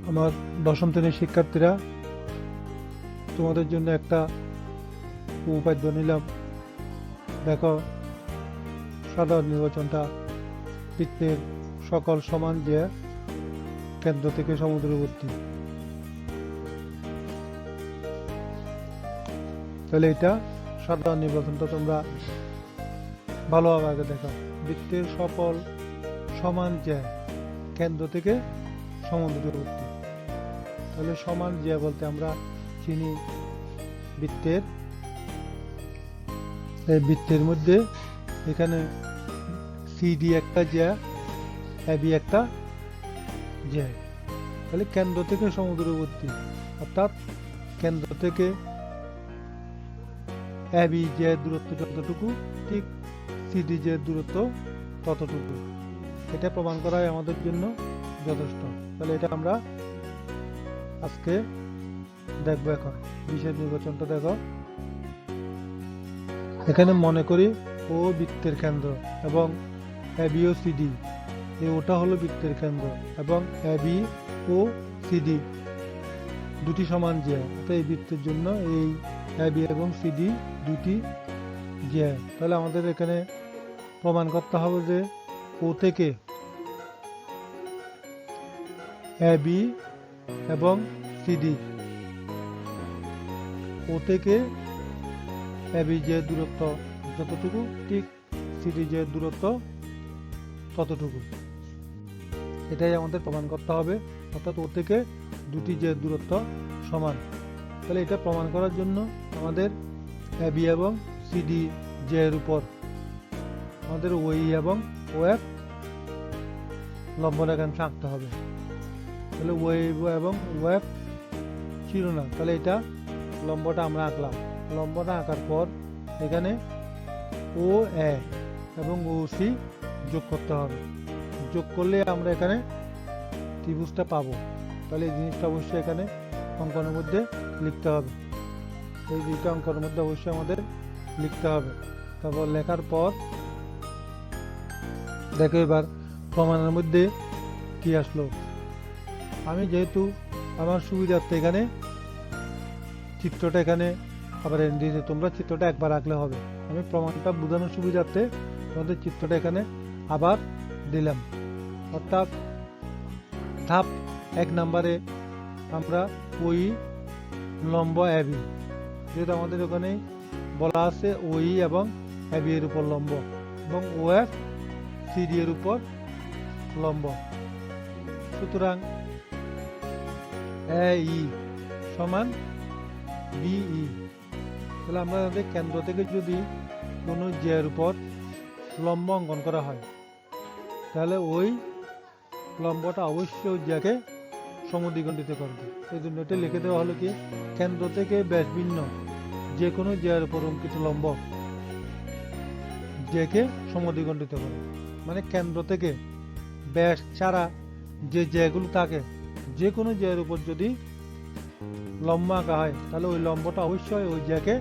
আমার দশম শ্রেণীর শিক্ষার্থীরা, তোমাদের জন্য একটা উপপাদ্য নিলাম। দেখো, সাধারণ নির্বাচনটা বৃত্তের সকল সমান যে কেন্দ্র থেকে সমুদ্রবর্তী। তাহলে এটা সাধারণ নির্বাচনটা তোমরা ভালোভাবে আগে দেখো। বৃত্তের সকল সমান যে কেন্দ্র থেকে সমুদ্রবর্তী। তাহলে সমান যে বলতে আমরা চিনি বৃত্তের মধ্যে এখানে সিডি একটা জ্যা, এবি একটা জ্যা। তাহলে কেন্দ্র থেকে সমুদ্রবর্তী, অর্থাৎ কেন্দ্র থেকে এবি যে দূরত্ব যতটুকু, ঠিক সিডি যে দূরত্ব ততটুকু। এটা প্রমাণ করাই আমাদের জন্য যথেষ্ট। তাহলে এটা আমরা আজকে দেখবো। এখন বিশেষ নির্বাচনটা দেখো। এখানে মনে করি ও বৃত্তের কেন্দ্র এবং এবি ও সিডি, ওটা হলো বৃত্তের কেন্দ্র এবং এবি ও সিডি দুটি সমান জ্যা। এই বৃত্তের জন্য এই এবি এবং সিডি দুটি জ্যা। তাহলে আমাদের এখানে প্রমাণ করতে হবে যে ও থেকে এবি এবং সিডি, ও থেকে এবি যে দূরত্ব যতটুকু, ঠিক সিডি যে দূরত্ব ততটুকু। এটাই আমাদের প্রমাণ করতে হবে, অর্থাৎ ও থেকে দুটি যে দূরত্ব সমান। তাহলে এটা প্রমাণ করার জন্য আমাদের এবি এবং সিডি যে এর উপর আমাদের ওই এবং ওএফ লম্ব রেখাংশ আঁকতে হবে। তাহলে ওই এবং ওএফ ছিল না, তাহলে এটা লম্বটা আমরা আঁকলাম। লম্বটা আঁকার পর এখানে ও এ এবং ও সি যোগ করতে হবে। যোগ করলে আমরা এখানে ত্রিভুজটা পাবো। তাহলে এই জিনিসটা অবশ্যই এখানে অঙ্কনের মধ্যে লিখতে হবে। এই দুইটা অঙ্কনের মধ্যে অবশ্যই আমাদের লিখতে হবে। তারপর লেখার পর দেখো এবার প্রমাণের মধ্যে কি আসলো। আমি যেহেতু আমার সুবিধার্থে এখানে চিত্রটা এখানে আবার এনে দিয়েছি, তোমরা চিত্রটা একবার আঁকলে হবে। আমি প্রমাণটা বোঝানোর সুবিধার্থে তোমাদের চিত্রটা এখানে আবার দিলাম। অর্থাৎ ধাপ 1 নম্বরে আমরা ওই লম্ব এবি, যেহেতু আমাদের ওখানে বলা আছে ওই এবং এবি এর উপর লম্ব এবং ওএফ সিডি এর উপর লম্ব, সুতরাং এই সমান বিই। তাহলে আমরা কেন্দ্র থেকে যদি কোনো জের উপর লম্ব অঙ্কন করা হয়, তাহলে ওই লম্বটা অবশ্যই ওই জ্যাকে সমদ্বিখণ্ডিত করবে। এই জন্য এটা লিখে দেওয়া হলো কি, কেন্দ্র থেকে ব্যাস ভিন্ন যে কোনো জ্যার উপর অঙ্কিত লম্ব জ্যাকে সমদ্বিখণ্ডিত করে। মানে কেন্দ্র থেকে ব্যাস ছাড়া যে জ্যাগুলো থাকে, যে কোনো জ্যার উপর যদি লম্ব আঁকা হয়, তাহলে ওই লম্বটা অবশ্যই ওই জ্যাকে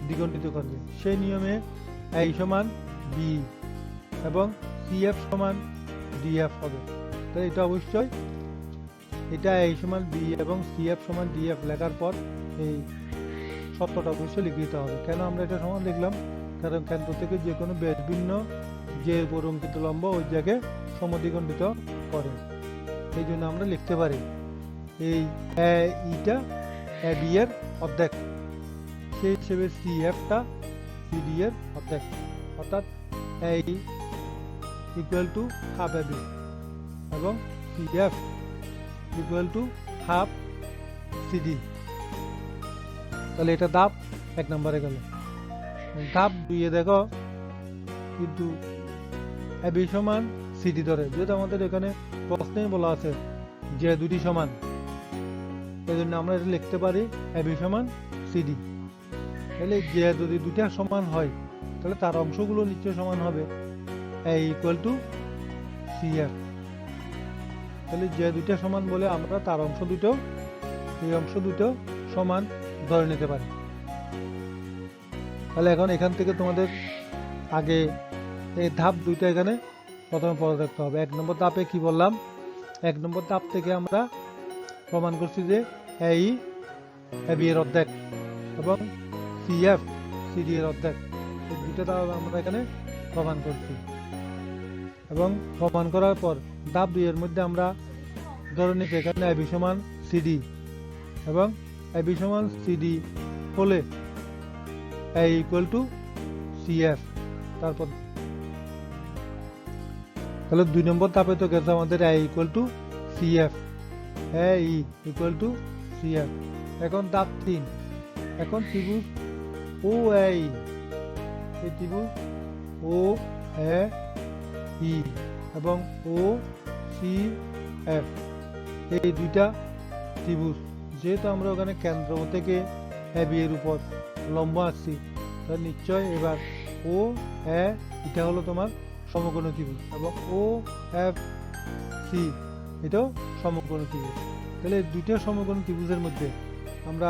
দ্বিখণ্ডিত করবে। সেই নিয়মে এই সমান বি এবং সিএফ সমান ডিএফ হবে। তো এটা অবশ্যই এটা এই সমান বি এবং সিএফ সমান ডিএফ লেখার পর এই সত্যটা অবশ্যই লিখে দিতে হবে। কেন আমরা এটা সমান লিখলাম? কারণ কেন্দ্র থেকে যে কোনো ব্যাস ভিন্ন যে উপর অঙ্কিত লম্ব ওই জায়গায় সমদ্বিখণ্ডিত করে। এই জন্য আমরা লিখতে পারি এই ইটা এবি এর অর্ধেক, সেই হিসেবে সিএফটা সিডি এর অর্ধেক, অর্থাৎ এই ইকুয়াল টু হাফ এবি এবং CF equal to half CD. তাহলে এটা ধাপ 1 নম্বরে গেল। ধাপ 2 দেখো, কিন্তু এবি সমান সিডি ধরে, যেহেতু আমাদের এখানে প্রশ্নে বলা আছে যে দুটি সমান, এই জন্য আমরা এটা লিখতে পারি এবি সমান সিডি। তাহলে যে যদি দুটা সমান হয়, তাহলে তার অংশগুলো নিশ্চয় সমান হবে, এ ইকুয়াল টু সিএফ। তাহলে যে দুটা সমান বলে আমরা তার অংশ দুটো, এই অংশ দুটো সমান ধরে নিতে পারি। তাহলে এখন এখান থেকে তোমাদের আগে এই ধাপ 2টা এখানে প্রথমে পরে দেখতে হবে। 1 নম্বর ধাপে কি বললাম, 1 নম্বর ধাপ থেকে আমরা প্রমাণ করছি যে এই বি এর অর্ধেক এবং সিএফ সিডি এর অর্ধেক, এই দুটো ধাপ আমরা এখানে প্রমাণ করছি। এবং প্রমাণ করার পর ধাপ 2 এর মধ্যে আমরা ধরে নিচ্ছি এখানে এবি সমান সিডি এবং এবি সমান সিডি হলে এ ইকুয়াল টু সিএফ। তারপর তাহলে 2 নম্বর ধাপে তো গেছে আমাদের A equal to CF, A equal to CF. এখন ধাপ 3, এখন ত্রিভুজ ও এই ত্রিভুজ ও এ ই এবং ও সি এফ, এই দুইটা ত্রিভুজ যেহেতু আমরা ওখানে কেন্দ্র থেকে এ বি এর উপর লম্ব আসছি, তাহলে নিশ্চয় এবার ও এ এটা হলো তোমার সমকোণী ত্রিভুজ এবং ও এফ সি এটাও সমকোণী ত্রিভুজ। তাহলে এই দুইটা সমকোণী ত্রিভুজের মধ্যে আমরা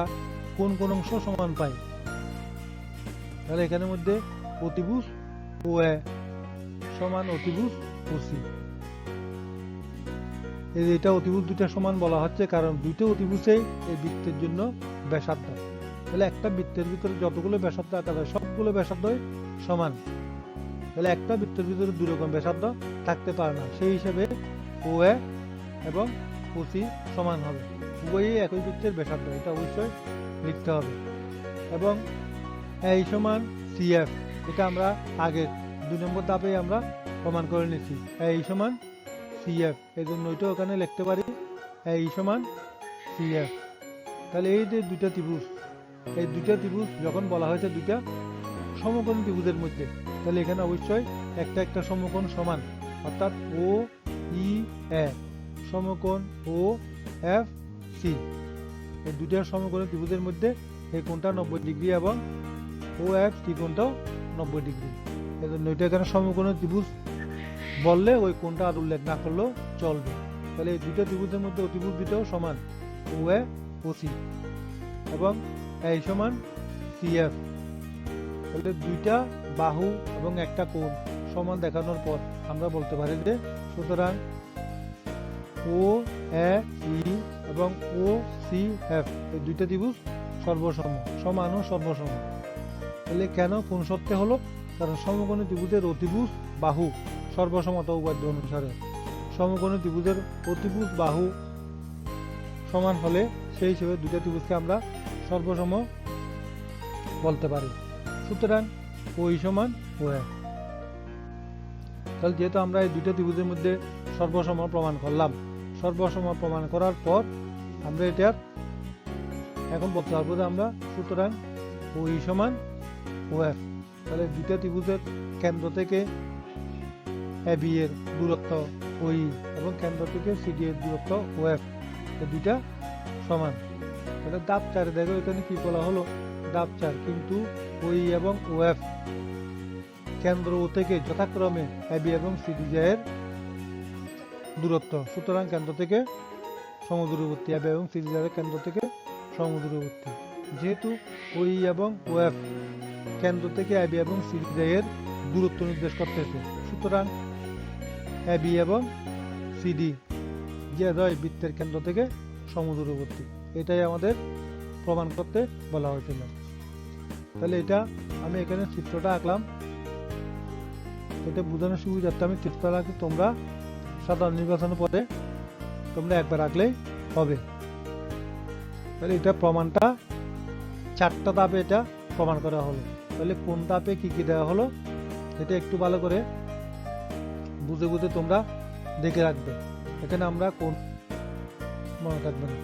কোন কোন অংশ সমান পাই, তাহলে এখানের মধ্যে অতিভুজ ও এ সমান অতিভুজ ও সি। এটা অতিভুজ দুইটা সমান বলা হচ্ছে কারণ দুইটা অতিভুজেই এই বৃত্তের জন্য ব্যাসার্ধ। তাহলে একটা বৃত্তের ভিতরে যতগুলো ব্যাসার্ধ আঁকা যায় সবগুলো ব্যাসার্ধই সমান, তাহলে একটা বৃত্তের ভিতরে দুই রকম ব্যাসার্ধ থাকতে পারে না। সেই হিসেবে ও এ এবং ও সি সমান হবে, উভয়ই একই বৃত্তের ব্যাসার্ধ, এটা অবশ্যই লিখতে হবে। এবং এই সমান সিএফ, এটা আমরা আগের 2 নম্বর ধাপে আমরা প্রমাণ করে নিচ্ছি এই সমান সিএফ, এই জন্য ওইটা ওখানে লিখতে পারি এই সমান সিএফ। তাহলে এই যে দুইটা ত্রিভুজ, এই দুইটা ত্রিভুজ যখন বলা হয়েছে দুইটা সমকোণ ত্রিভুজের মধ্যে, তাহলে এখানে অবশ্যই একটা একটা সমকোণ সমান, অর্থাৎ ও ই এ সমকোণ ও এফ সি, এই দুইটা সমকোণ ত্রিভুজের মধ্যে এই কোণটা 90 ডিগ্রি এবং ও এফ সি কোণটাও 90 ডিগ্রি। এই জন্য এটা এখানে সমকোণ ত্রিভুজ বললে ওই কোণটা আর উল্লেখ না করলেও চলবে। তাহলে এই দুইটা ত্রিভুজের মধ্যে অতিভুজ দুটাও সমান ও এ ও সি এবং এই সমান সিএফ। তাহলে দুইটা বাহু এবং একটা কোণ সমান দেখানোর পর আমরা বলতে পারি যে সুতরাং ও এ ই এবং ও সি এফ এই দুইটা ত্রিভুজ সর্বসম, সমান ও সর্বসম। তাহলে কেন কোন সত্যে হলো, কারণ সমকোণী ত্রিভুজের অতিভুজ বাহু সর্বসমতা উপাদ্য অনুসারে সমকোণী ত্রিভুজের অতিভুজ বাহু সমান হলে সেই হিসেবে দুইটা ত্রিভুজকে আমরা সর্বসম বলতে পারি। সুতরাং ওই সমান ও এ। তাহলে যেহেতু আমরা এই দুইটা ত্রিভুজের মধ্যে সর্বসম প্রমাণ করলাম, সর্বসম প্রমাণ করার পর আমরা এটার এখন বলতে পারবো যে আমরা সুতরাং ওই সমান ও এফ। তাহলে দুইটা ত্রিভুজের কেন্দ্র থেকে এ বি এর দূরত্ব ওই এবং কেন্দ্র থেকে সিডি এর দূরত্ব ও এফ, এই দুইটা সমান। তাহলে ধাপ 4 দেখো এখানে কি বলা হলো, ধাপ 4 কিন্তু ওই এবং ও এফ কেন্দ্র ও থেকে যথাক্রমে এ বি এবং সিডি এর দূরত্ব, সুতরাং কেন্দ্র থেকে সমদূরবর্তী, এ বি এবং সিডি এর কেন্দ্র থেকে সমদূরবর্তী। যেহেতু ওই এবং ও এফ কেন্দ্র থেকে এ বি এবং সিডি এর দূরত্ব নির্দেশ করতেছে, সুতরাং এ বি এবং সিডি যে হয় বৃত্তের কেন্দ্র থেকে সমদূরবর্তী, এটাই আমাদের প্রমাণ করতে বলা হয়েছিল। তাহলে এটা আমি এখানে চিত্রটা আঁকলাম, এটা বোঝানোর সুবিধার্থে আমি চিত্রটা আঁকি, তোমরা সাধারণ নির্বাচনের পরে তোমরা একবার আঁকলেই হবে। তাহলে এটা প্রমাণটা 4টা ধাপে এটা প্রমাণ করা হলো। তাহলে কোন ধাপে কি কি দেওয়া হলো এটা একটু ভালো করে বুঝে বুঝে তোমরা দেখে রাখবে, এখানে আমরা কোন মনে থাকবে না।